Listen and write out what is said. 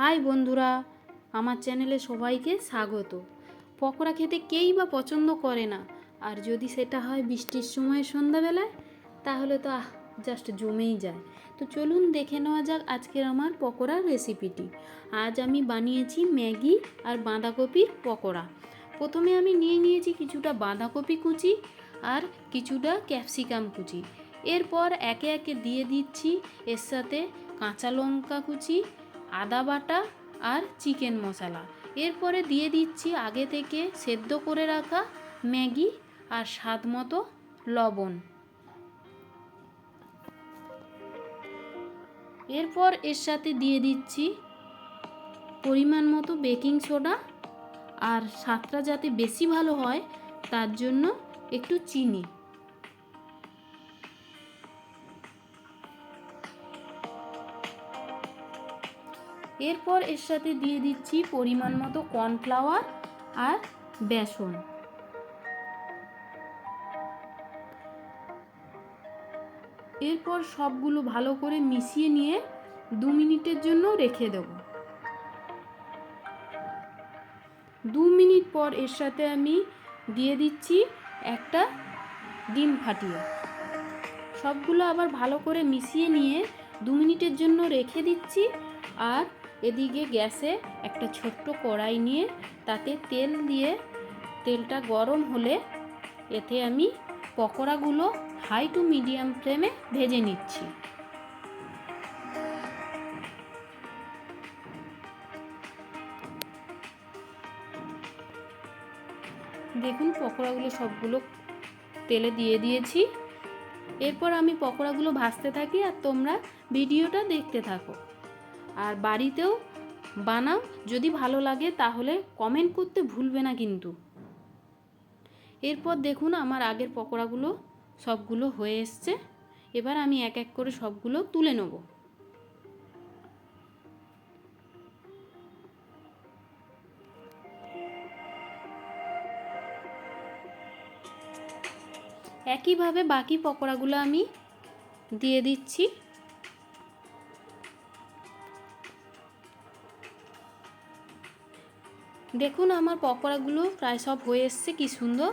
High বন্ধুরা, আমার চ্যানেলে সবাইকে স্বাগত। পকোড়া খেতে কেই বা পছন্দ করে না, আর যদি সেটা হয় বৃষ্টির সময় সন্ধ্যাবেলায়, তাহলে তো জাস্ট জমেই যায়। তো চলুন দেখে নেওয়া যাক আজকের আমার পকোড়ার রেসিপিটি। আজ আমি বানিয়েছি ম্যাগি আর বাঁধাকপির পকোড়া। প্রথমে আমি নিয়েছি কিছুটা বাঁধাকপি কুচি আর কিছুটা ক্যাপসিকাম কুচি। এরপর একে একে দিয়ে দিচ্ছি এর সাথে কাঁচা লঙ্কা কুচি, আদা বাটা আর চিকেন মশলা। এরপরে দিয়ে দিচ্ছি আগে থেকে সেদ্ধ করে রাখা ম্যাগি আর স্বাদ মতো লবণ। এরপর এর সাথে দিয়ে দিচ্ছি পরিমাণ মতো বেকিং সোডা, আর স্বাদটা যাতে বেশি ভালো হয় তার জন্য একটু চিনি। এরপর এর সাথে দিয়ে দিচ্ছি পরিমাণ মতো কর্নফ্লাওয়ার আর বেসন। এরপর সবগুলো ভালো করে মিশিয়ে নিয়ে 2 মিনিটের জন্য রেখে দেব। 2 মিনিট পর এর সাথে আমি দিয়ে দিচ্ছি একটা ডিম ফাটিয়ে। সবগুলো আবার ভালো করে মিশিয়ে নিয়ে 2 মিনিটের জন্য রেখে দিচ্ছি। আর এদিকে গ্যাসে একটা ছোট্ট কড়াই নিয়ে তাতে তেল দিয়ে, তেলটা গরম হলে এতে আমি পকোড়াগুলো হাই টু মিডিয়াম ফ্লেমে ভেজে নিচ্ছি। দেখুন পকোড়াগুলো সবগুলো তেলে দিয়ে দিয়েছি। এরপর আমি পকোড়াগুলো ভাজতে থাকি আর তোমরা ভিডিওটা দেখতে থাকো। আর বাড়িতেও বানাও, যদি ভালো লাগে তাহলে কমেন্ট করতে ভুলবে না কিন্তু। এরপর দেখুন আমার আগের পকোড়াগুলো সবগুলো হয়ে এসছে। এবার আমি এক এক করে সবগুলো তুলে নেব। একইভাবে বাকি পকোড়াগুলো আমি দিয়ে দিচ্ছি। দেখুন আমার পকোড়াগুলো প্রায় সব হয়ে এসছে, কি সুন্দর।